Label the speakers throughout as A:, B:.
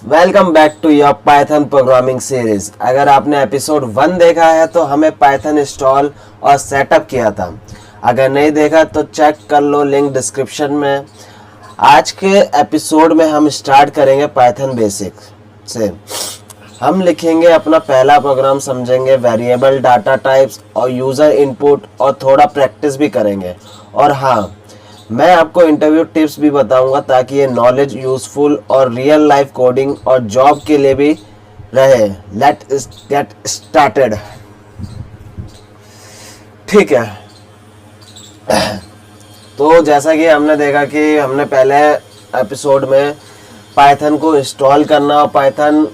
A: Welcome back to your Python programming series. अगर आपने episode 1 देखा है तो हमें पाइथन इंस्टॉल और सेटअप किया था। अगर नहीं देखा तो चेक कर लो, लिंक डिस्क्रिप्शन में। आज के एपिसोड में हम स्टार्ट करेंगे पाइथन बेसिक से। हम लिखेंगे अपना पहला प्रोग्राम, समझेंगे वेरिएबल, डाटा टाइप्स और यूज़र इनपुट, और थोड़ा प्रैक्टिस भी करेंगे। और हाँ, मैं आपको इंटरव्यू टिप्स भी बताऊंगा ताकि ये नॉलेज यूजफुल और रियल लाइफ कोडिंग और जॉब के लिए भी रहे। Let's get started. ठीक है, तो जैसा कि हमने देखा कि हमने पहले एपिसोड में पाइथन को इंस्टॉल करना और पाइथन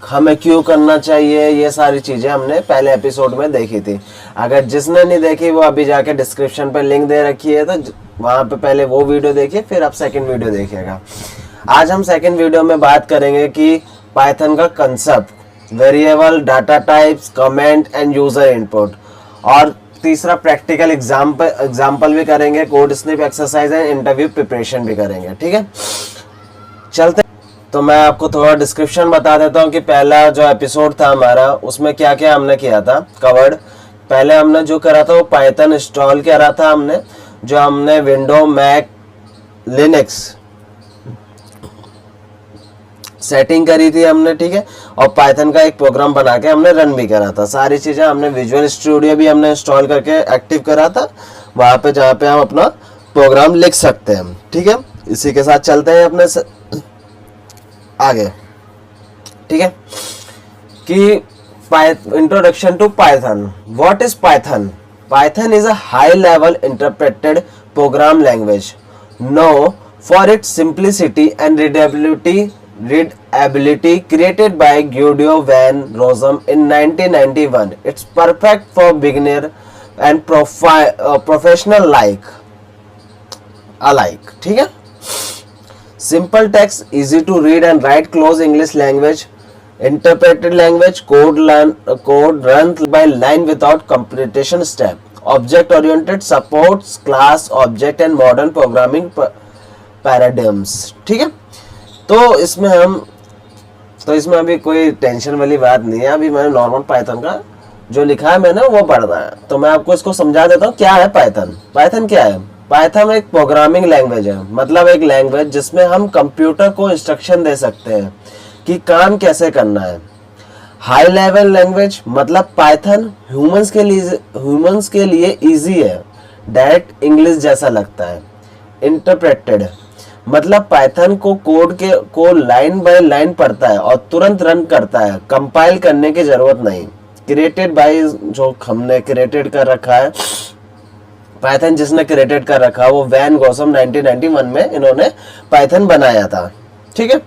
A: हमें क्यों करना चाहिए, ये सारी चीज़ें हमने पहले एपिसोड में देखी थी। अगर जिसने नहीं देखी वो अभी जाके डिस्क्रिप्शन पे लिंक दे रखी है, तो वहाँ पे पहले वो वीडियो देखिए, फिर आप सेकंड वीडियो देखिएगा। आज हम सेकंड वीडियो में बात करेंगे कि पाइथन का concept, variable, data types, comment end user input, और तीसरा प्रैक्टिकल एग्जाम्पल भी करेंगे, code snip exercise and interview preparation भी करेंगे। ठीक है, चलते। तो मैं आपको थोड़ा डिस्क्रिप्शन बता देता हूँ कि पहला जो एपिसोड था हमारा, उसमें क्या क्या हमने किया था कवर्ड। पहले हमने जो करा था वो पाइथन इंस्टॉल करा था हमने, जो हमने विंडो, मैक, लिनक्स सेटिंग करी थी हमने। ठीक है, और पाइथन का एक प्रोग्राम बना के हमने रन भी करा था। सारी चीज़ें हमने, विजुअल स्टूडियो भी हमने इंस्टॉल करके एक्टिव करा था वहाँ पे, जहाँ पे हम अपना प्रोग्राम लिख सकते हैं। ठीक है, इसी के साथ चलते हैं अपने आगे। ठीक है, कि introduction to Python. What is Python? Python is a high-level interpreted program language known for its simplicity and readability created by Guido van Rossum in 1991. It's perfect for beginner and professional alike. ठीक है, simple text, easy to read and write, close English language, interpreted language, code runs by line without computation step, object oriented, supports class, object and modern programming paradigms. ठीक है, तो इसमें अभी कोई tension वाली बात नहीं है। अभी मैंने नॉर्मल पाइथन का जो लिखा है मैंने वो पढ़ना है, तो मैं आपको इसको समझा देता हूँ क्या है पाइथन। पाइथन क्या है? पाइथन एक प्रोग्रामिंग लैंग्वेज है, मतलब एक लैंग्वेज जिसमें हम कंप्यूटर को इंस्ट्रक्शन दे सकते हैं कि काम कैसे करना है। हाई लेवल लैंग्वेज, मतलब पाइथन ह्यूमंस के लिए इजी है, डायरेक्ट इंग्लिश जैसा लगता है। इंटरप्रेटेड, मतलब पाइथन को कोड को लाइन बाय लाइन पढ़ता है और तुरंत रन करता है, कंपाइल करने की जरूरत नहीं। क्रिएटेड बाय, जो हमने क्रिएटेड कर रखा है, पाइथन जिसने क्रिएटेड कर रखा वो वैन गॉसम 1991 में इन्होंने पाइथन बनाया था। ठीक है,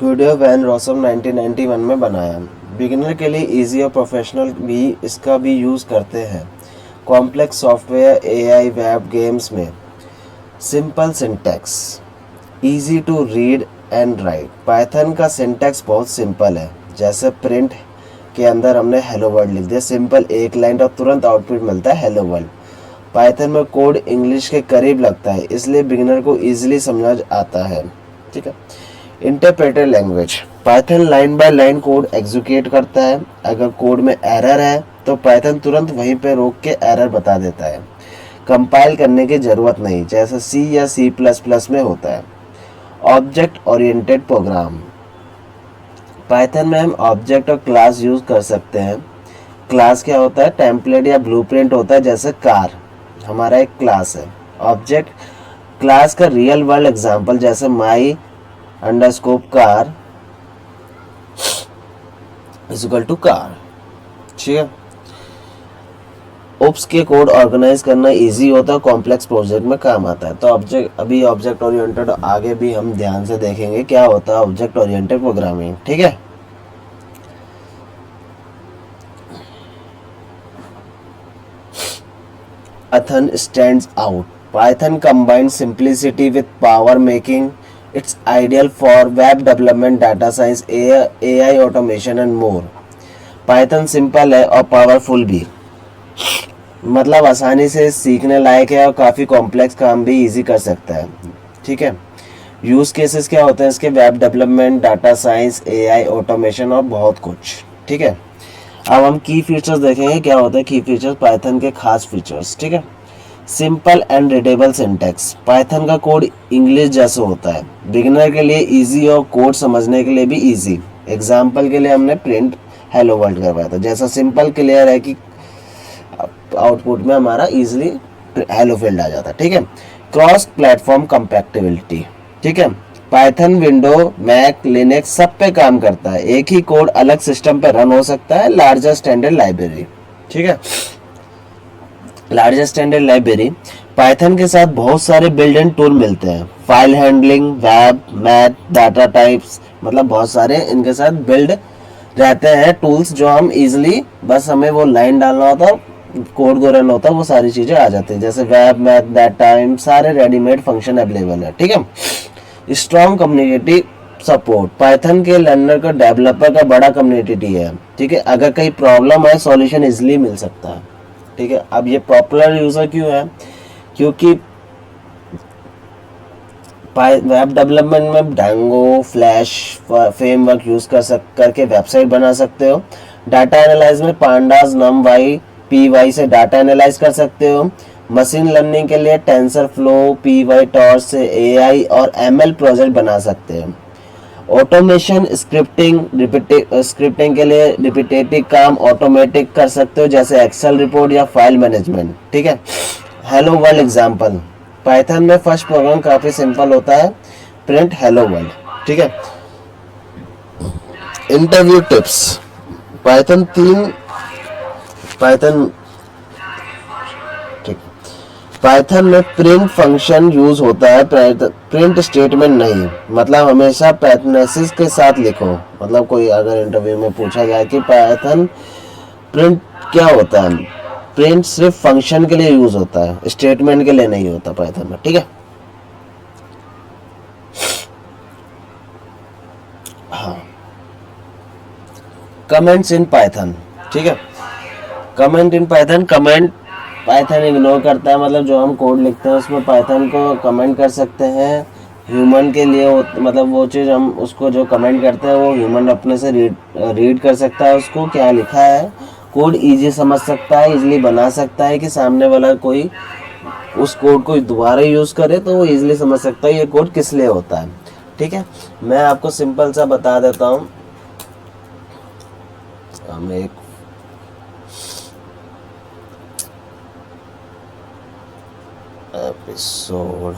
A: गुइडो वैन रॉसम 1991 में बनाया। बिगिनर के लिए इजी और प्रोफेशनल भी इसका भी यूज़ करते हैं। Complex software, AI, web, games में। Simple syntax, easy to read and write. Python का सिंटैक्स बहुत सिंपल है, जैसे प्रिंट के अंदर हमने हेलो वर्ल्ड लिख दिया, सिंपल एक लाइन और तुरंत आउटपुट मिलता है हेलो वर्ल्ड। पाइथन में कोड इंग्लिश के करीब लगता है, इसलिए बिगिनर को ईजिली समझ आता है। ठीक है, interpreted language, Python line by line code execute करता है। अगर कोड में एरर है तो पाइथन तुरंत वहीं पे रोक के एरर बता देता है, कंपाइल करने की ज़रूरत नहीं, जैसे सी या C++ में होता है। ऑब्जेक्ट ओरिएंटेड प्रोग्राम, पाइथन में हम ऑब्जेक्ट और क्लास यूज़ कर सकते हैं। क्लास क्या होता है? टेम्पलेट या ब्लूप्रिंट होता है, जैसे कार हमारा एक क्लास है। ऑब्जेक्ट, क्लास का रियल वर्ल्ड एग्जाम्पल, जैसे my underscore car is equal to car. ठीक है, ओप्स के कोड ऑर्गेनाइज करना इजी होता है, कॉम्प्लेक्स प्रोजेक्ट में काम आता है। तो ऑब्जेक्ट ओरिएंटेड आगे भी हम ध्यान से देखेंगे क्या होता है ऑब्जेक्ट ओरिएंटेड प्रोग्रामिंग। ठीक है, Python stands out. Python combines simplicity with power, making it ideal for web development, data science, AI automation and more. Python simple है और पावरफुल भी, मतलब आसानी से सीखने लायक है और काफ़ी कॉम्प्लेक्स काम भी इजी कर सकता है। ठीक है, यूज़ केसेस क्या होते हैं इसके, web development, data science, AI, automation और बहुत कुछ। ठीक है, अब हम की फीचर्स देखेंगे क्या होता है की फीचर्स, पाइथन के खास फीचर्स। ठीक है, simple and readable syntax, Python का कोड इंग्लिश जैसे होता है, बिगिनर के लिए इजी और कोड समझने के लिए भी इजी। एग्जाम्पल के लिए हमने प्रिंट हेलो वर्ल्ड करवाया था, जैसा सिंपल क्लियर है कि आउटपुट में हमारा इजीली हेलो फील्ड आ जाता है। ठीक है, क्रॉस प्लेटफॉर्म कंपैटिबिलिटी। ठीक है, पाइथन विंडो, मैक, लिनक्स सब पे काम करता है, एक ही कोड अलग सिस्टम पे रन हो सकता है। Larger standard library. ठीक है, लार्जर स्टैंडर्ड लाइब्रेरी, पाइथन के साथ बहुत सारे बिल्ड इन टूल मिलते हैं, file handling, web, math, data types, मतलब बहुत सारे इनके साथ बिल्ड रहते हैं टूल्स, जो हम इजीली बस हमें वो लाइन डालना होता है, कोड को रन होता है, वो सारी चीज़ें आ जाती हैं, जैसे वेब, मैथ, डाटा टाइप, सारे रेडीमेड फंक्शन अवेलेबल है। ठीक है, स्ट्रॉन्ग कम्युनिटी सपोर्ट, पाइथन के लर्नर का, डेवलपर का बड़ा कम्युनिटी है। ठीक है, अगर कहीं प्रॉब्लम है सॉल्यूशन इजीली मिल सकता है। ठीक है, अब ये पॉपुलर यूज़र क्यों है, क्योंकि वेब डेवलपमेंट में डैंगो, फ्लैश फ्रेमवर्क यूज़ करके वेबसाइट बना सकते हो। डाटा एनालाइज में Pandas, NumPy, P Y से डाटा एनालाइज कर सकते हो। मशीन लर्निंग के लिए TensorFlow, PyTorch से एआई और एमएल प्रोजेक्ट बना सकते हो। ऑटोमेशन, स्क्रिप्टिंग के लिए रिपीटेटिव काम ऑटोमेटिक कर सकते हो, जैसे एक्सेल रिपोर्ट या फाइल मैनेजमेंट। ठीक है, हेलो वर्ल्ड एग्जांपल, पाइथन में फर्स्ट प्रोग्राम काफ़ी सिंपल होता है, प्रिंट हेलो वर्ल्ड। ठीक है, इंटरव्यू टिप्स, पाइथन पाइथन ठीक, पाइथन में प्रिंट फंक्शन यूज होता है, प्रिंट स्टेटमेंट नहीं, मतलब हमेशा पैरेंथेसिस के साथ लिखो। मतलब कोई अगर इंटरव्यू में पूछा जाए कि पाइथन प्रिंट क्या होता है, प्रिंट सिर्फ फंक्शन के लिए यूज होता है, स्टेटमेंट के लिए नहीं होता पाइथन में। ठीक है, हाँ, कमेंट्स इन पाइथन। ठीक है, comment in Python, comment Python ignore करता है, मतलब जो हम कोड लिखते हैं उसमें पाइथन को कमेंट कर सकते हैं। ह्यूमन के लिए मतलब वो चीज़ हम उसको जो कमेंट करते हैं वो ह्यूमन अपने से रीड कर सकता है, उसको क्या लिखा है, कोड इजी समझ सकता है, इजीली बना सकता है कि सामने वाला कोई उस कोड को दोबारा यूज़ करे तो वो इजीली समझ सकता है ये कोड किस लिए होता है। ठीक है, मैं आपको सिंपल सा बता देता हूँ। हम एक एपिसोड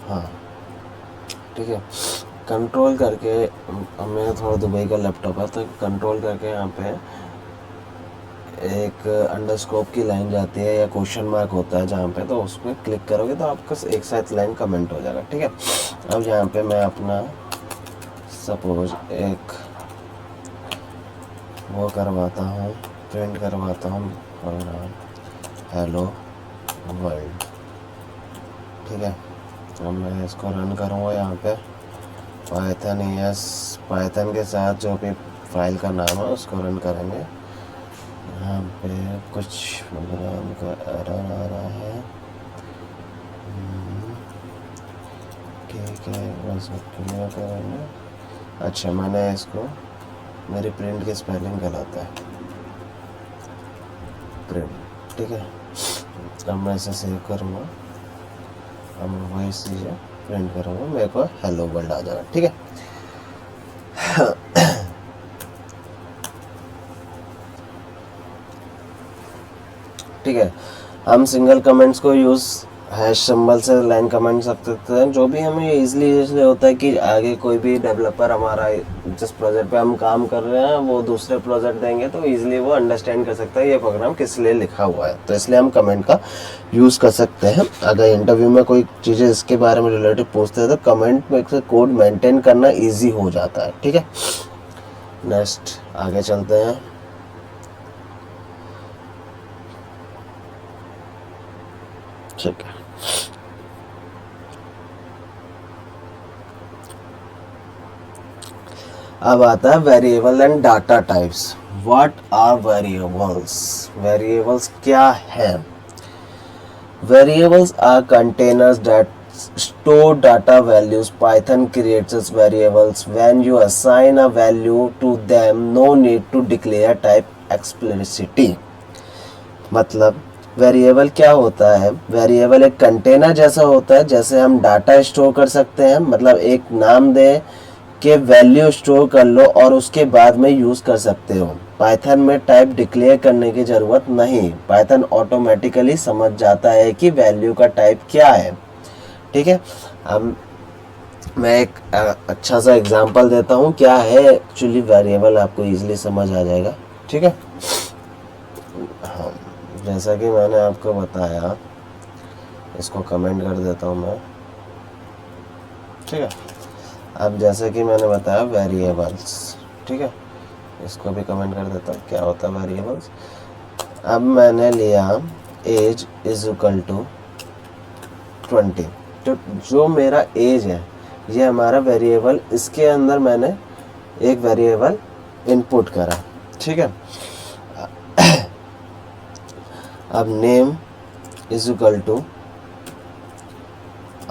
A: हाँ, ठीक है, कंट्रोल करके, मेरा थोड़ा दुबई का लैपटॉप है तो कंट्रोल करके यहाँ पे एक अंडरस्कोप की लाइन जाती है या क्वेश्चन मार्क होता है जहाँ पे, तो उस पर क्लिक करोगे तो आपका एक साथ लाइन कमेंट हो जाएगा। ठीक है, अब यहाँ पे मैं अपना सपोज एक वो करवाता हूँ, प्रिंट करवाता हूँ हेलो वर्ल्ड। ठीक है, अब मैं इसको रन करूँगा यहाँ पे पाइथन एस, पाइथन के साथ जो भी फाइल का नाम है उसको रन करेंगे। यहाँ पे कुछ प्रोग्राम का एरर आ रहा है, ठीक है, बस क्लियर करेंगे। अच्छा, मैंने इसको, मेरी प्रिंट की स्पेलिंग गलत है, प्रिंट। ठीक है, अब मैं इसे सेव करूँगा, अब मैं वही चीज़ें प्रिंट करूँगा, मेरे को हेलो वर्ल्ड आ जाएगा। ठीक है, ठीक है, हम सिंगल कमेंट्स को यूज़ हैश सिंबल से लाइन कमेंट सकते हैं, जो भी हमें इजली होता है कि आगे कोई भी डेवलपर हमारा जिस प्रोजेक्ट पे हम काम कर रहे हैं वो दूसरे प्रोजेक्ट देंगे तो इजीली वो अंडरस्टैंड कर सकता है ये प्रोग्राम किस लिए लिखा हुआ है, तो इसलिए हम कमेंट का यूज़ कर सकते हैं। अगर इंटरव्यू में कोई चीज़ें इसके बारे में रिलेटेड पूछते हैं तो कमेंट में से कोड मेंटेन करना ईजी हो जाता है। ठीक है, नेक्स्ट आगे चलते हैं। ठीक है। अब आता है variable and data types. What are variables? Variables क्या है? Variables are containers that store data values. Python creates its variables. When you assign a value to them, no need to declare type explicitly. मतलब variable क्या होता है? Variable एक container जैसा होता है, जैसे हम डाटा स्टोर कर सकते हैं। मतलब एक नाम दे के वैल्यू स्टोर कर लो और उसके बाद में यूज़ कर सकते हो। पाइथन में टाइप डिक्लेयर करने की ज़रूरत नहीं, पाइथन ऑटोमेटिकली समझ जाता है कि वैल्यू का टाइप क्या है। ठीक है, अब मैं एक अच्छा सा एग्जांपल देता हूँ क्या है एक्चुअली वेरिएबल, आपको इजीली समझ आ जाएगा। ठीक है, हाँ, जैसा कि मैंने आपको बताया, इसको कमेंट कर देता हूँ मैं। ठीक है, अब जैसे कि मैंने बताया वेरिएबल्स, ठीक है, इसको भी कमेंट कर देता हूँ क्या होता है वेरिएबल्स। अब मैंने लिया एज इज इक्वल टू 20, तो जो मेरा एज है ये हमारा वेरिएबल, इसके अंदर मैंने एक वेरिएबल इनपुट करा। ठीक है, अब नेम इज इक्वल टू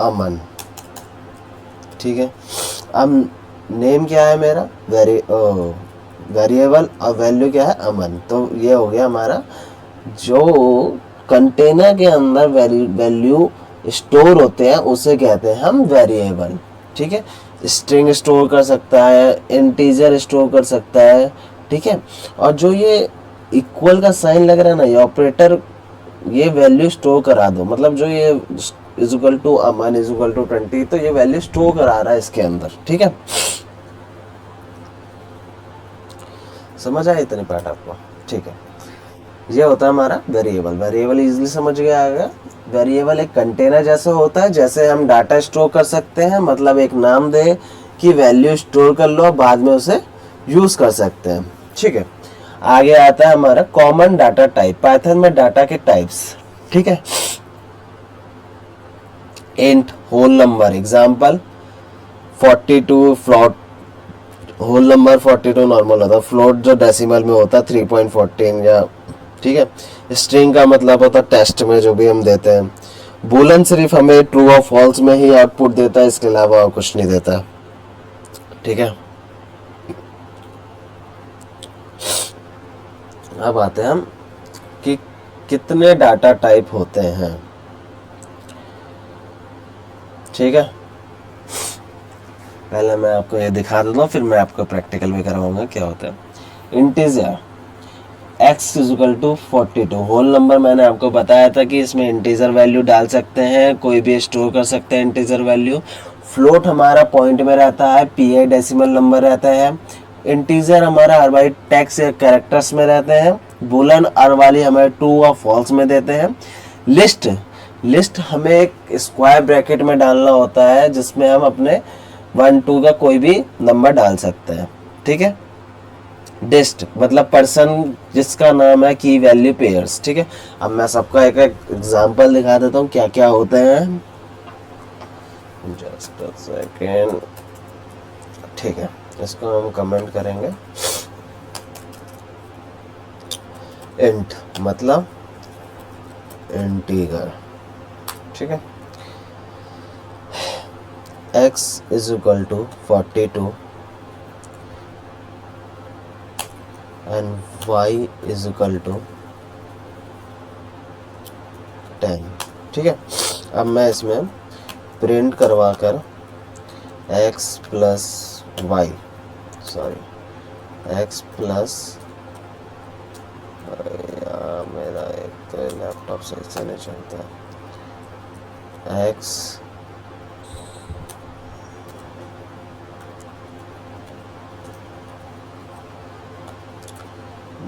A: अमन। ठीक है, अब नेम क्या है मेरा, वेरिएबल, और वैल्यू क्या है अमन। तो ये हो गया हमारा जो कंटेनर के अंदर वैल्यू स्टोर होते हैं उसे कहते हैं हम वेरिएबल। ठीक है, स्ट्रिंग स्टोर कर सकता है, इंटीजर स्टोर कर सकता है। ठीक है, और जो ये इक्वल का साइन लग रहा है ना, ये ऑपरेटर, ये वैल्यू स्टोर करा दो। मतलब जो ये is equal to Aman is equal to 20, तो ये वैल्यू स्टोर करा रहा है इसके अंदर। ठीक है, समझ आया इतनी पार्ट आपको? ठीक है, ये होता है हमारा वेरिएबल। वेरिएबल इजीली समझ गया आएगा। वेरिएबल एक कंटेनर जैसा होता है, जैसे हम डाटा स्टोर कर सकते हैं। मतलब एक नाम दे कि वैल्यू स्टोर कर लो, बाद में उसे यूज कर सकते हैं। ठीक है, आगे आता है हमारा कॉमन डाटा टाइप। पाइथन में डाटा के टाइप्स। ठीक है, int, whole number, example 42, float, whole number 42 normal होता है, फ्लोट जो डेसिमल में होता है 3.14 या। ठीक है, स्ट्रिंग का मतलब होता है टेस्ट में जो भी हम देते हैं। बूलन सिर्फ हमें ट्रू और फॉल्स में ही आउटपुट देता है, इसके अलावा और कुछ नहीं देता। ठीक है, अब आते हैं हम कि कितने डाटा टाइप होते हैं। ठीक है, पहले मैं आपको ये दिखा देता हूँ, फिर मैं आपको प्रैक्टिकल भी करवाऊंगा क्या होता है। Integer x is equal to 42, whole number मैंने आपको बताया था कि इसमें इंटीजर वैल्यू डाल सकते हैं, कोई भी स्टोर कर सकते हैं इंटीजर वैल्यू। फ्लोट हमारा पॉइंट में रहता है, पी डेसिमल नंबर रहता है। इंटीजर हमारा हर बाई टेक्स्ट या कैरेक्टर्स में रहते हैं। बुलन अर वाली हमें ट्रू और फॉल्स में देते हैं। लिस्ट हमें एक स्क्वायर ब्रैकेट में डालना होता है, जिसमें हम अपने 1 2 का कोई भी नंबर डाल सकते हैं। ठीक है, डिस्ट मतलब पर्सन जिसका नाम है, की वैल्यू पेयर्स। ठीक है, अब मैं सबका एक एक एग्जांपल दिखा देता हूँ क्या क्या होते हैं। Just a second. ठीक है, इसको हम कमेंट करेंगे। इंट मतलब इंटीजर। ठीक है, x is equal to 42 and y is equal to 10। ठीक है, अब मैं इसमें प्रिंट करवा कर x plus Y, sorry x plus, मेरा एक तो लैपटॉप सही से नहीं चलता, x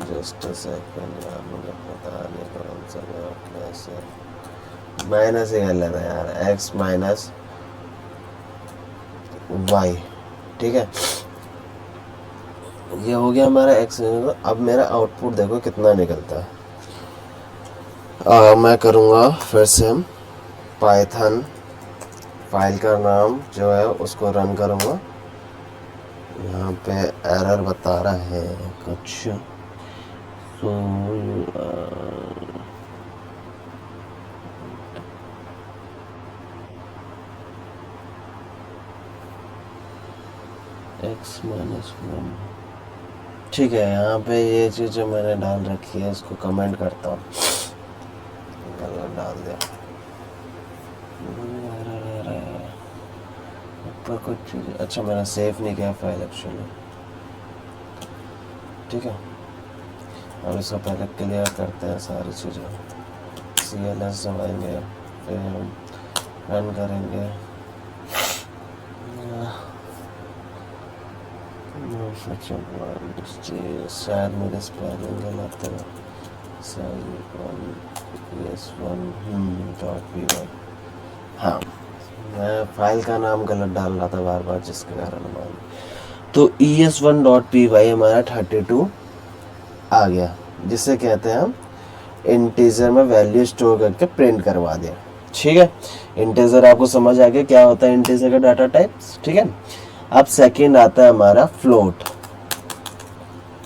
A: जस्ट सेकंड यार, मुझे पता नहीं कौन सा कैसे माइनस ही कर लेना यार, x माइनस वाई। ठीक है, ये हो गया हमारा x। अब मेरा आउटपुट देखो कितना निकलता है। मैं करूँगा फिर से पाइथन फाइल का नाम जो है उसको रन करूँगा। यहाँ पे एरर बता रहा है कुछ, सो x-1। ठीक है, यहाँ पे ये चीज़ जो मैंने डाल रखी है इसको कमेंट करता हूँ, गलत डाल दिया। ऊपर कुछ चीज़, अच्छा मैंने सेव नहीं किया फाइल एक्चुअली। ठीक है, अब इसको पहले क्लियर करते हैं सारी चीज़ें। CLS दबाएंगे, फिर हम रन करेंगे। शायद मेरे स्पेलिंग गलत है। ES1.py। हाँ, मैं फाइल का नाम गलत डाल रहा था बार बार, जिसके कारण मान, तो ES1.py हमारा 32 आ गया, जिसे कहते हैं हम इंटीजर में वैल्यू स्टोर करके प्रिंट करवा दिया। ठीक है, इंटीजर आपको समझ आ गया क्या होता है इंटीजर का डाटा टाइप्स। ठीक है, अब सेकंड आता है हमारा फ्लोट,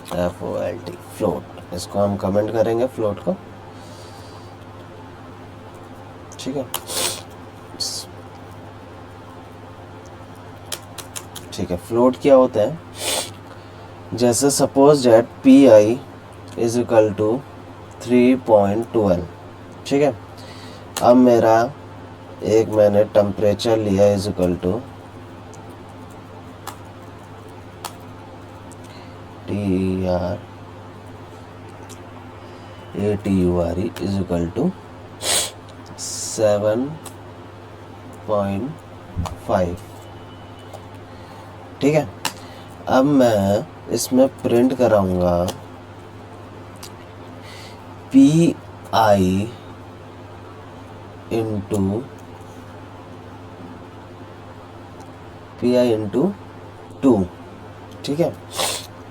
A: FOLT, फ्लोट। इसको हम कमेंट करेंगे फ्लोट को। ठीक है, ठीक है, फ्लोट क्या होता है, जैसे suppose that PI is equal to 3.12। ठीक है, अब मेरा एक मैंने टेम्परेचर लिया is equal to TRATURE is equal to 7.5। ठीक है, अब मैं इसमें प्रिंट कराऊंगा PI इंटू 2। ठीक है,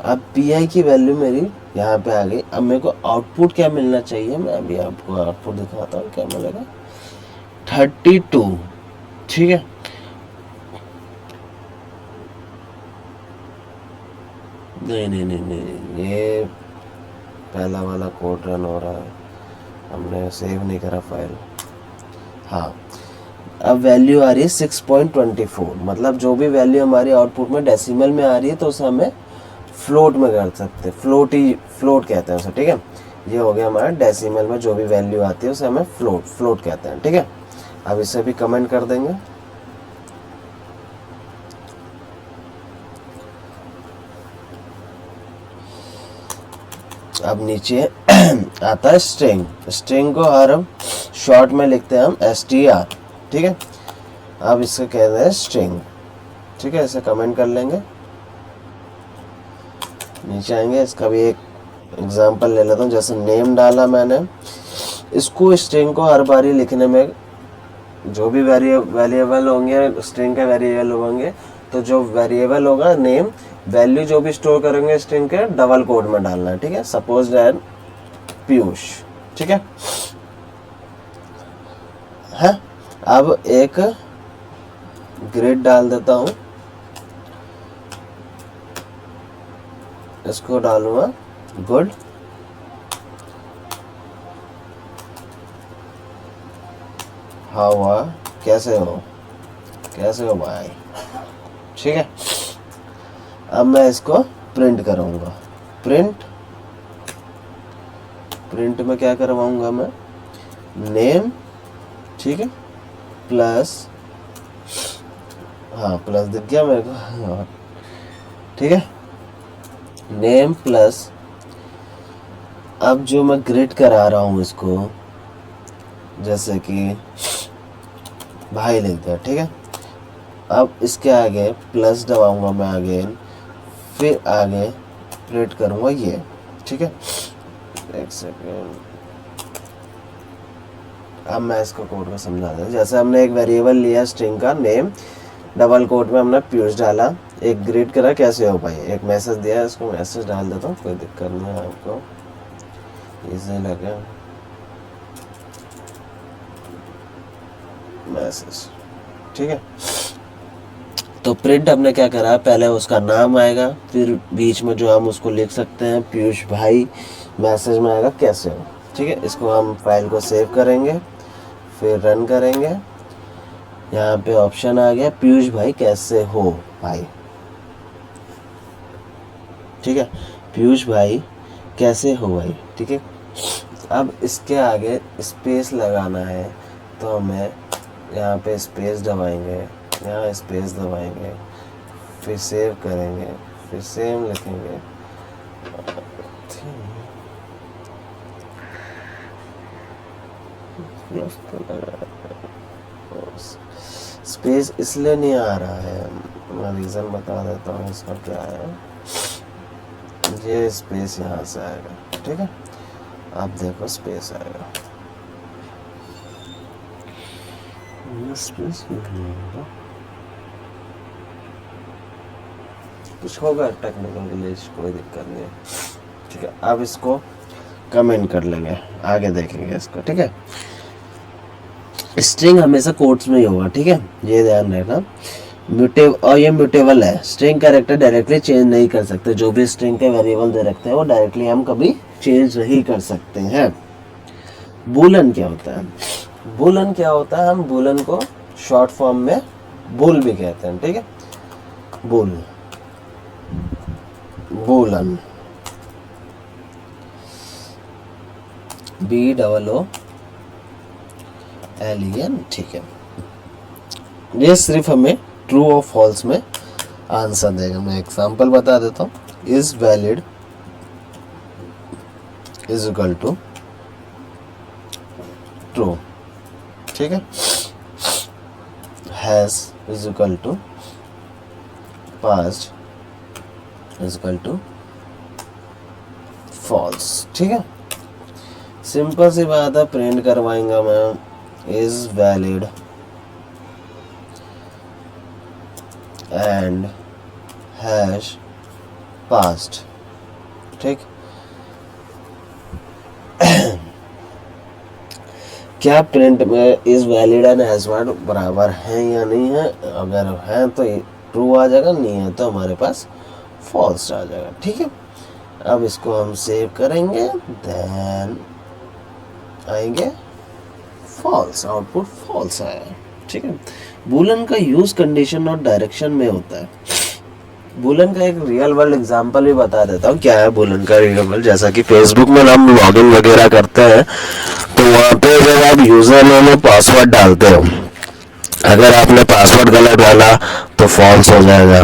A: अब PI की वैल्यू मेरी यहाँ पे आ गई। अब मेरे को आउटपुट क्या मिलना चाहिए, मैं अभी आपको आउटपुट दिखाता हूँ क्या मिलेगा, 32। ठीक है, नहीं नहीं नहीं नहीं, ये पहला वाला कोड रन हो रहा है, हमने सेव नहीं करा फाइल। हाँ, अब वैल्यू आ रही है 6.24, मतलब जो भी वैल्यू हमारी आउटपुट में डेसिमल में आ रही है तो उसे हमें फ्लोट में कर सकते, फ्लोट कहते हैं उसे। ठीक है, ये हो गया हमारा डेसिमल में जो भी वैल्यू आती है उसे हमें फ्लोट कहते हैं। ठीक है, अब इसे भी कमेंट कर देंगे। अब नीचे आता है स्ट्रिंग। स्ट्रिंग को हर शॉर्ट में लिखते हैं हम STR। ठीक है, अब इसको कहते हैं स्ट्रिंग। ठीक है, इसे कमेंट कर लेंगे, नीचे आएंगे। इसका भी एक एग्जांपल ले लेता हूँ, जैसे नेम डाला मैंने, इसको स्ट्रिंग को हर बारी लिखने में जो भी वेरिएबल होंगे, स्ट्रिंग के वेरिएबल होंगे, तो जो वेरिएबल होगा नेम, वैल्यू जो भी स्टोर करेंगे स्ट्रिंग के, डबल कोड में डालना है। ठीक है, सपोज दैट पीयूष। ठीक है, अब एक ग्रेड डाल देता हूँ, इसको डालूंगा गुड। हाउ कैसे हो भाई। ठीक है, अब मैं इसको प्रिंट करूंगा। प्रिंट में क्या करवाऊंगा मैं, नेम। ठीक है, प्लस, हाँ प्लस दिख गया मेरे को। ठीक है, नेम प्लस, अब जो मैं ग्रेड करा रहा हूँ इसको, जैसे कि भाई लिख दिया। ठीक है, अब इसके आगे प्लस दबाऊंगा मैं अगेन, फिर आगे प्रिंट करूंगा ये। ठीक है, एक सेकेंड, अब मैं इसको कोड को समझा दूँ। जैसे हमने एक वेरिएबल लिया स्ट्रिंग का नेम, डबल कोट में हमने पीयूष डाला, एक ग्रीट करा कैसे हो भाई, एक मैसेज दिया, इसको मैसेज डाल देता हूँ, कोई दिक्कत नहीं है आपको, इजी लगे। मैसेज, ठीक है। तो प्रिंट हमने क्या करा, पहले उसका नाम आएगा, फिर बीच में जो हम उसको लिख सकते हैं पीयूष भाई, मैसेज में आएगा कैसे हो, ठीक है। इसको हम फाइल को सेव करेंगे, फिर रन करेंगे। यहाँ पे ऑप्शन आ गया पीयूष भाई कैसे हो भाई, ठीक है, पीयूष भाई कैसे हो भाई, ठीक है। अब इसके आगे स्पेस लगाना है, तो हमें यहाँ पे स्पेस दबाएंगे, यहाँ स्पेस दबाएंगे, फिर सेव करेंगे, फिर सेम लिखेंगे। स्पेस इसलिए नहीं आ रहा है, मैं रीज़न बता देता हूँ इसका क्या है। ये स्पेस यहाँ से आएगा, ठीक है। आप देखो स्पेस आएगा, स्पेस कुछ होगा टेक्निकल ग्लिच, कोई दिक्कत नहीं है, ठीक है। अब इसको कमेंट कर लेंगे, आगे देखेंगे इसको, ठीक है। स्ट्रिंग हमेशा कोट्स में ही होगा, ठीक है, ये ध्यान रखना। और ये म्यूटेबल है, स्ट्रिंग कैरेक्टर डायरेक्टली चेंज नहीं कर सकते, जो भी स्ट्रिंग के वेरिएबल दे रखते हैं वो डायरेक्टली हम कभी चेंज नहीं कर सकते हैं। बूलन क्या होता है, बूलन क्या होता है, हम बूलन को शॉर्ट फॉर्म में बुल भी कहते हैं, ठीक है। बुल, बूलन, BOOLEN, ठीक है। ये सिर्फ हमें ट्रू और फॉल्स में आंसर देगा। मैं एग्जांपल बता देता हूँ, is valid is equal to true, ठीक है। Has is equal to passed is equal to false, ठीक है। सिंपल सी बात है, प्रिंट करवाएंगा मैं is valid and hash passed, ठीक। क्या प्रिंट में is valid and hash word बराबर है या नहीं है, अगर है तो ट्रू आ जाएगा, नहीं है तो हमारे पास फॉल्स आ जाएगा, ठीक है। अब इसको हम सेव करेंगे, देन आएंगे फॉल्स, आउटपुट फॉल्स आया, ठीक है। बूलन का यूज कंडीशन और डायरेक्शन में होता है। बूलन का एक रियल वर्ल्ड एग्जांपल भी बता देता हूँ, क्या है बूलन का रियल वर्ल्ड। जैसा कि फेसबुक में हम लॉगिन वगैरह करते हैं, तो वहाँ पे जब आप यूजर नेम और पासवर्ड डालते हो, अगर आपने पासवर्ड गलत डाला तो फॉल्स हो जाएगा,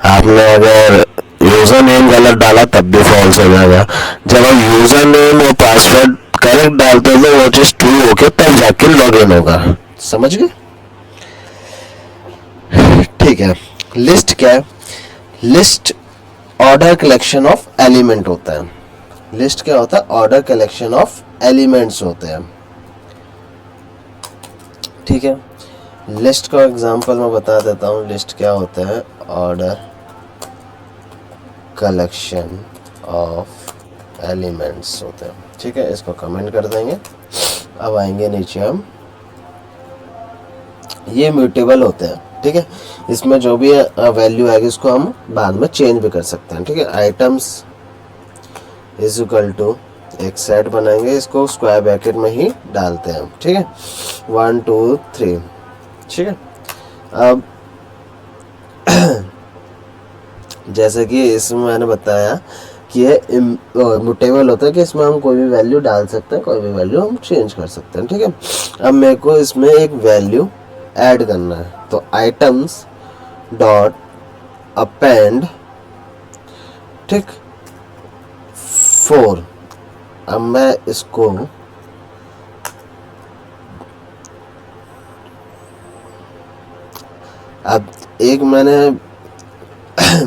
A: आपने अगर यूजर नेम गलत डाला तब भी फॉल्स हो जाएगा। जब हम यूजर नेम और पासवर्ड करेक्ट डालते हैं तो वो चीज ट्रू होके तब जाके लॉगिन होगा, समझ गए, ठीक है। लिस्ट क्या है, list order collection of element होता है। लिस्ट क्या होता है, ऑर्डर कलेक्शन ऑफ एलिमेंट्स होते हैं, ठीक है। लिस्ट का एग्जांपल मैं बता देता हूँ, लिस्ट क्या होता है, ऑर्डर कलेक्शन ऑफ एलिमेंट्स होते हैं, ठीक है। इसको कमेंट कर देंगे। अब आएंगे नीचे हम, ये म्यूटेबल होते हैं, ठीक है। इसमें जो भी वैल्यू आएगी उसको हम बाद में चेंज भी कर सकते हैं, ठीक है। आइटम्स इज इक्वल टू एक सेट बनाएंगे, इसको स्क्वायर ब्रैकेट में ही डालते हैं, ठीक है, 1 2 3, ठीक है। अब जैसे कि इसमें मैंने बताया कि ये म्यूटेबल होता है कि इसमें हम कोई भी वैल्यू डाल सकते हैं, कोई भी वैल्यू हम चेंज कर सकते हैं, ठीक है। अब मेरे को इसमें एक वैल्यू ऐड करना है, तो आइटम्स डॉट अपेंड, ठीक, 4। अब मैं इसको अब एक मैंने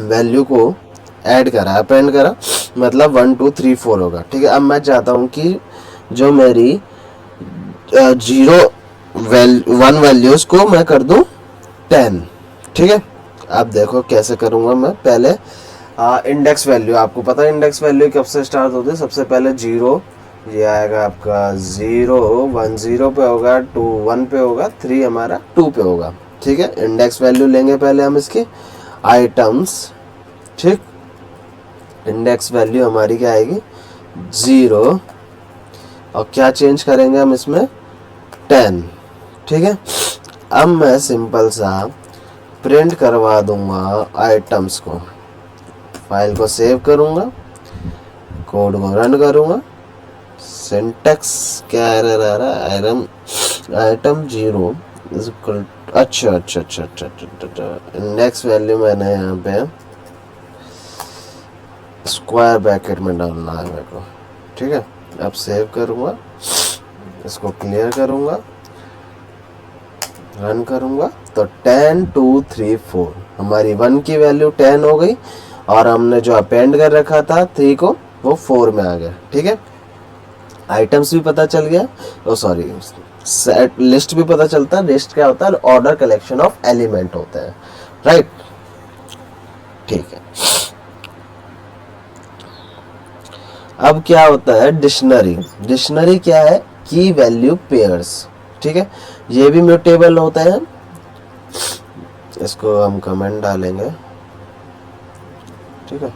A: वैल्यू को ऐड करा, अपेंड करा, मतलब 1 2 3 4 होगा, ठीक है। अब मैं चाहता हूँ कि जो मेरी 1 वैल्यूज को मैं कर दूं 10, ठीक है। अब देखो कैसे करूँगा मैं, पहले इंडेक्स वैल्यू, आपको पता है इंडेक्स वैल्यू कब से स्टार्ट होती है, सबसे पहले 0 ये आएगा आपका 0 1 0 पे होगा, 2 1 पे होगा, 3 हमारा 2 पे होगा। ठीक है, इंडेक्स वैल्यू लेंगे पहले हम इसकी आइटम्स। ठीक, इंडेक्स वैल्यू हमारी क्या आएगी 0, और क्या चेंज करेंगे हम इसमें 10। ठीक है, अब मैं सिंपल सा प्रिंट करवा दूंगा आइटम्स को, फाइल को सेव करूंगा, कोड को रन करूंगा। सिंटेक्स क्या एरर आ रहा है, आइटम 0 इज इक्वल, अच्छा अच्छा अच्छा अच्छा अच्छा, इंडेक्स वैल्यू मैंने यहाँ पे स्क्वायर ब्रैकेट में डालना है मेरे को। ठीक है, अब सेव करूंगा, इसको क्लियर करूंगा, रन करूंगा, तो 10 2 3 4 हमारी 1 की वैल्यू 10 हो गई, और हमने जो अपेंड कर रखा था 3 को वो 4 में आ गया। ठीक है, आइटम्स भी पता चल गया, ओ सॉरी सेट लिस्ट भी पता चलता है। लिस्ट क्या होता है, ऑर्डर कलेक्शन ऑफ एलिमेंट होता है, राइट। ठीक है, अब क्या होता है डिक्शनरी। डिक्शनरी क्या है, की वैल्यू पेयर्स। ठीक है, ये भी म्यूटेबल होते हैं, इसको हम कमेंट डालेंगे। ठीक है,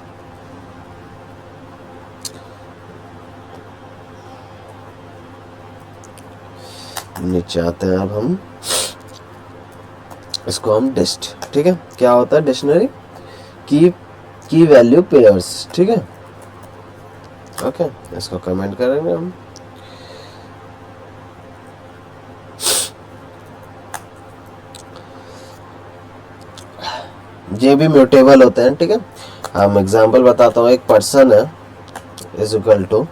A: नीचे आते हैं, अब हम इसको हम डिस्ट। ठीक है, क्या होता है डिक्शनरी, की वैल्यू पेयर्स। ठीक है, ओके, इसको कमेंट करेंगे हम। ये भी म्यूटेबल होते हैं। ठीक है, हम एग्जांपल बताता हूँ, एक पर्सन है इज इक्वल टू,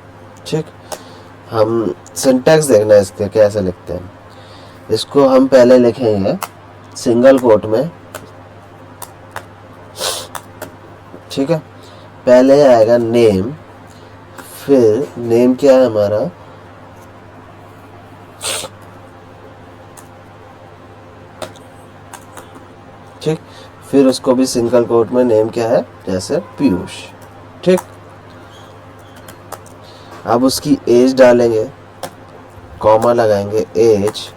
A: ठीक, हम सिंटैक्स देखना है इसके कैसे लिखते हैं। इसको हम पहले लिखेंगे सिंगल कोट में। ठीक है, पहले आएगा नेम, फिर नेम क्या है हमारा, ठीक, फिर उसको भी सिंगल कोट में नेम क्या है, जैसे पीयूष। ठीक, अब उसकी एज डालेंगे, कॉमा लगाएंगे एज।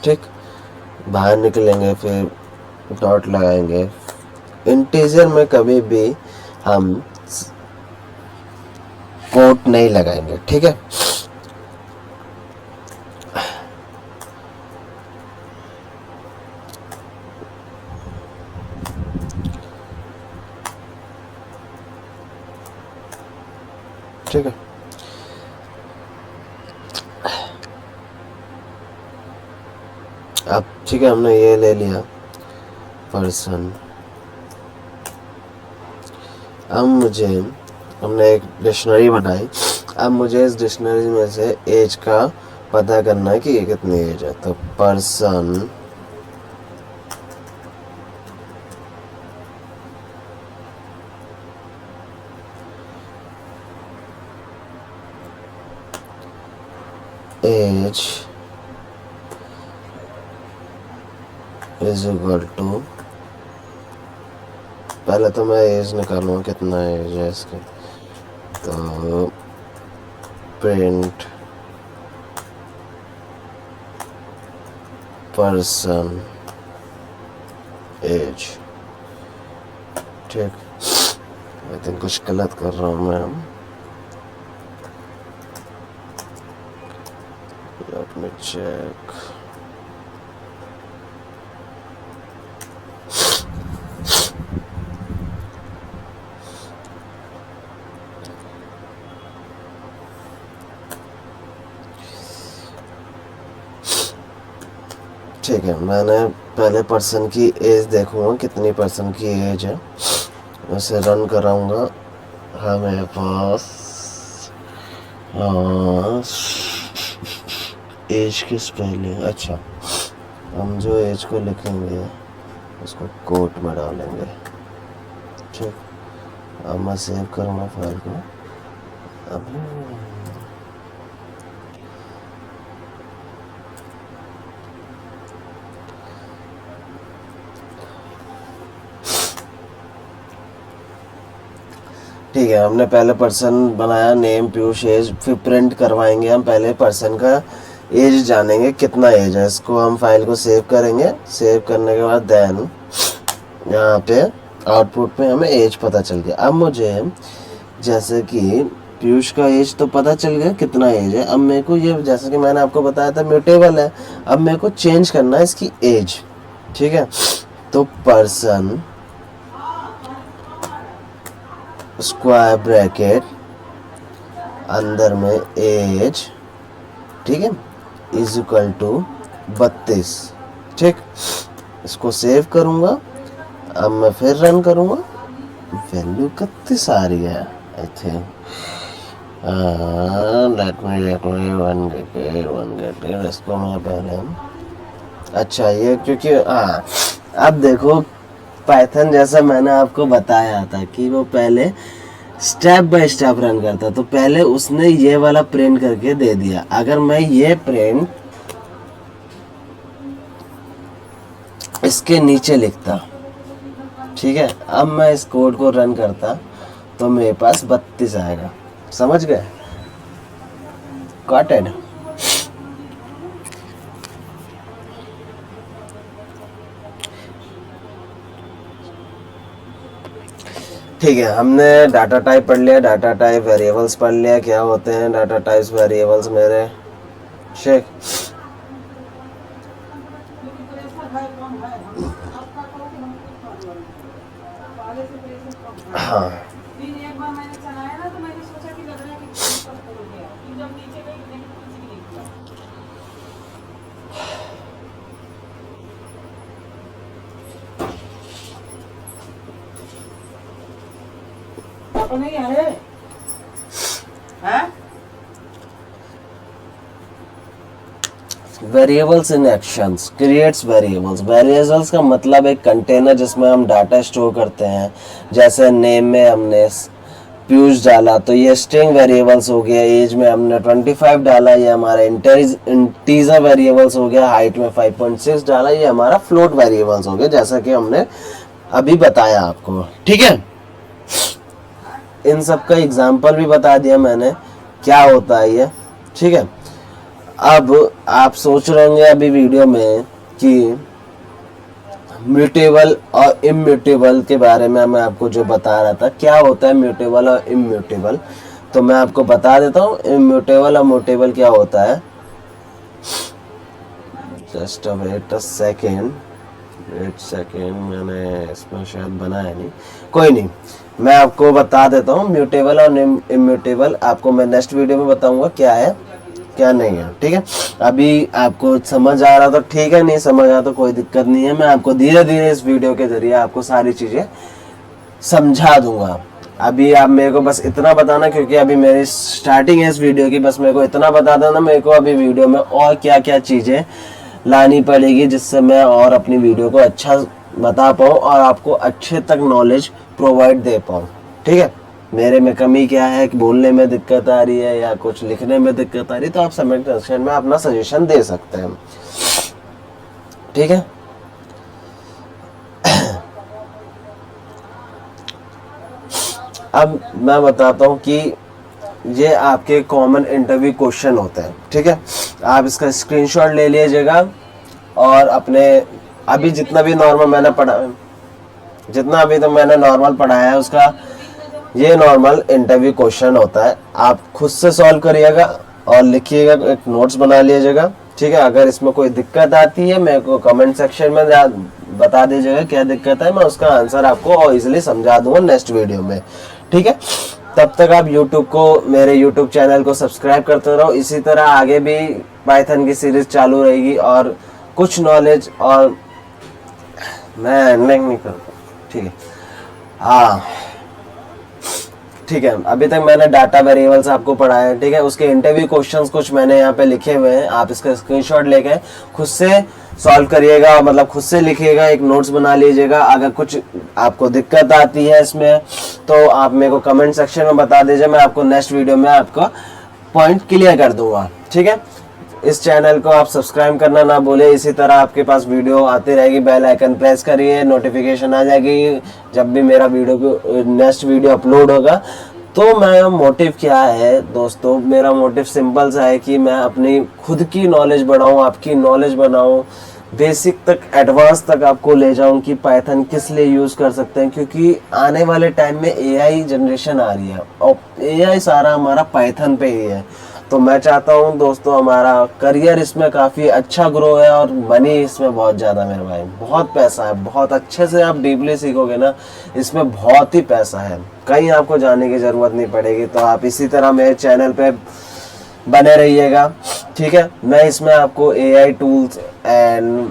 A: ठीक, बाहर निकलेंगे, फिर डॉट लगाएंगे। इंटीजर में कभी भी हम कोट नहीं लगाएंगे। ठीक है, ठीक है, अब ठीक है, हमने ये ले लिया पर्सन। अब मुझे, हमने एक डिक्शनरी बनाई, अब मुझे इस डिक्शनरी में से एज का पता करना है कि ये कितनी एज है। तो person age is equal to, पहले तो मैं एज निकालूंगा कितना एज है इसके, तो प्रिंट पर्सन एज। ठीक, आई थिंक कुछ गलत कर रहा हूँ मैं, लेट मी चेक। ठीक है, मैंने पहले पर्सन की एज देखूंगा कितनी पर्सन की एज है, उसे रन कराऊंगा। हाँ मेरे पास एज किस पहले, अच्छा, हम जो एज को लिखेंगे उसको कोट में डालेंगे। ठीक, अब मैं सेव करूँगा फाइल को। अब ठीक है, हमने पहले पर्सन बनाया, नेम पीयूष, एज, फिर प्रिंट करवाएंगे हम। पहले पर्सन का एज जानेंगे कितना एज है। इसको हम फाइल को सेव करेंगे। सेव करने के बाद देन यहाँ पे आउटपुट में हमें एज पता चल गया। अब मुझे जैसे कि पीयूष का एज तो पता चल गया कितना एज है। अब मेरे को ये, जैसे कि मैंने आपको बताया था, म्यूटेबल है। अब मेरे को चेंज करना है इसकी एज। ठीक है, तो पर्सन स्क्वायर ब्रैकेट अंदर में एज, ठीक है, इज इक्वल टू 32। ठीक, इसको सेव करूँगा। अब मैं फिर रन करूँगा। वैल्यू 31 आ रही है I think. Let me one get इसको मैं पहले, अच्छा ये क्योंकि हाँ, अब देखो पाइथन जैसा मैंने आपको बताया था कि वो पहले स्टेप बाय स्टेप रन करता, तो पहले उसने ये वाला प्रिंट करके दे दिया। अगर मैं ये प्रिंट इसके नीचे लिखता, ठीक है, अब मैं इस कोड को रन करता तो मेरे पास 32 आएगा। समझ गए? Got it? ठीक है, हमने डाटा टाइप पढ़ लिया, डाटा टाइप वेरिएबल्स पढ़ लिया, क्या होते हैं डाटा टाइप्स वेरिएबल्स मेरे शेख। हाँ,
B: नहीं है
A: variables in actions creates variables. Variables का मतलब एक कंटेनर जिसमें हम डाटा स्टोर करते हैं। जैसे नेम में हमने पीयूष डाला तो ये स्ट्रिंग वेरिएबल्स हो गया। एज में हमने 25 डाला, ये हमारा इंटीजर वेरिएबल्स हो गया। हाइट में 5.6 डाला, ये हमारा फ्लोट वेरिएबल्स हो गया, जैसा कि हमने अभी बताया आपको। ठीक है, इन सब का एग्जाम्पल भी बता दिया मैंने क्या होता है ये। ठीक है, अब आप सोच रहे होंगे अभी वीडियो में कि म्यूटेबल और इम्यूटेबल के बारे में मैं आपको जो बता रहा था, क्या होता है म्यूटेबल और इम्यूटेबल, तो मैं आपको बता देता हूँ इम्यूटेबल और म्यूटेबल क्या होता है। जस्ट वेट अ सेकेंड, मैंने इसमें शायद बनाया नहीं, कोई नहीं, मैं आपको बता देता हूँ। म्यूटेबल और इम्यूटेबल आपको मैं नेक्स्ट वीडियो में बताऊंगा क्या है क्या नहीं है। ठीक है, अभी आपको समझ आ रहा तो ठीक है, नहीं समझ आ तो कोई दिक्कत नहीं है। मैं आपको धीरे धीरे इस वीडियो के जरिए आपको सारी चीज़ें समझा दूंगा। अभी आप मेरे को बस इतना बताना, क्योंकि अभी मेरी स्टार्टिंग है इस वीडियो की, बस मेरे को इतना बता देना मेरे को अभी वीडियो में और क्या क्या चीज़ें लानी पड़ेगी जिससे मैं और अपनी वीडियो को अच्छा बता पाऊँ और आपको अच्छे तक नॉलेज प्रोवाइड दे पाऊँ। ठीक है, मेरे में कमी क्या है, कि बोलने में दिक्कत आ रही है या कुछ लिखने में दिक्कत आ रही है, तो आप कमेंट सेक्शन में अपना सजेशन दे सकते हैं। ठीक है, अब मैं बताता हूँ कि ये आपके कॉमन इंटरव्यू क्वेश्चन होते हैं। ठीक है, आप इसका स्क्रीनशॉट ले लीजिएगा और अपने अभी जितना भी नॉर्मल मैंने पढ़ा, जितना अभी तक मैंने नॉर्मल पढ़ाया है उसका ये नॉर्मल इंटरव्यू क्वेश्चन होता है। आप खुद से सॉल्व करिएगा और लिखिएगा, एक नोट्स बना लीजिएगा। ठीक है, अगर इसमें कोई दिक्कत आती है मेरे को कमेंट सेक्शन में बता दीजिएगा क्या दिक्कत है, मैं उसका आंसर आपको और इजीली समझा दूंगा नेक्स्ट वीडियो में। ठीक है, तब तक आप यूट्यूब को, मेरे यूट्यूब चैनल को सब्सक्राइब करते रहो। इसी तरह आगे भी पाइथन की सीरीज चालू रहेगी और कुछ नॉलेज और मैं एंडिंग नहीं करता। ठीक है, हाँ ठीक है, अभी तक मैंने डाटा वेरिएबल्स आपको पढ़ाया है। ठीक है, उसके इंटरव्यू क्वेश्चंस कुछ मैंने यहाँ पे लिखे हुए हैं, आप इसका स्क्रीनशॉट लेके खुद से सॉल्व करिएगा, मतलब खुद से लिखिएगा, एक नोट्स बना लीजिएगा। अगर कुछ आपको दिक्कत आती है इसमें तो आप मेरे को कमेंट सेक्शन में बता दीजिए, मैं आपको नेक्स्ट वीडियो में आपका पॉइंट क्लियर कर दूंगा। ठीक है, इस चैनल को आप सब्सक्राइब करना ना भूले। इसी तरह आपके पास वीडियो आती रहेगी, बेल आइकन प्रेस करिए, नोटिफिकेशन आ जाएगी जब भी मेरा वीडियो नेक्स्ट वीडियो अपलोड होगा। तो मेरा मोटिव क्या है दोस्तों, मेरा मोटिव सिंपल सा है कि मैं अपनी खुद की नॉलेज बढ़ाऊं, आपकी नॉलेज बनाऊं, बेसिक तक एडवांस तक आपको ले जाऊं कि पाइथन किस लिए यूज़ कर सकते हैं, क्योंकि आने वाले टाइम में एआई जनरेशन आ रही है और एआई सारा हमारा पाइथन पे ही है। तो मैं चाहता हूं दोस्तों हमारा करियर इसमें काफ़ी अच्छा ग्रो है और मनी इसमें बहुत ज़्यादा मेरे भाई, बहुत पैसा है। बहुत अच्छे से आप डीपली सीखोगे ना, इसमें बहुत ही पैसा है, कहीं आपको जाने की ज़रूरत नहीं पड़ेगी। तो आप इसी तरह मेरे चैनल पे बने रहिएगा, ठीक है। मैं इसमें आपको AI tools and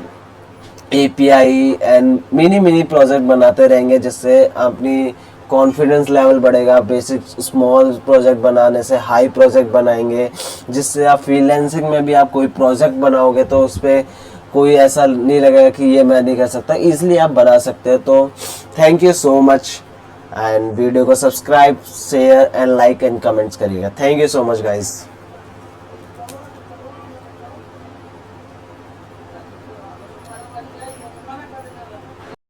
A: API and mini project बनाते रहेंगे, जिससे अपनी कॉन्फिडेंस लेवल बढ़ेगा। बेसिक स्मॉल प्रोजेक्ट बनाने से हाई प्रोजेक्ट बनाएंगे, जिससे आप फ्रीलांसिंग में भी आप कोई प्रोजेक्ट बनाओगे तो उस पर कोई ऐसा नहीं लगेगा कि ये मैं नहीं कर सकता, इजीली आप बना सकते हैं। तो thank you so much and video को subscribe, share and like and comments करिएगा। Thank you so much guys.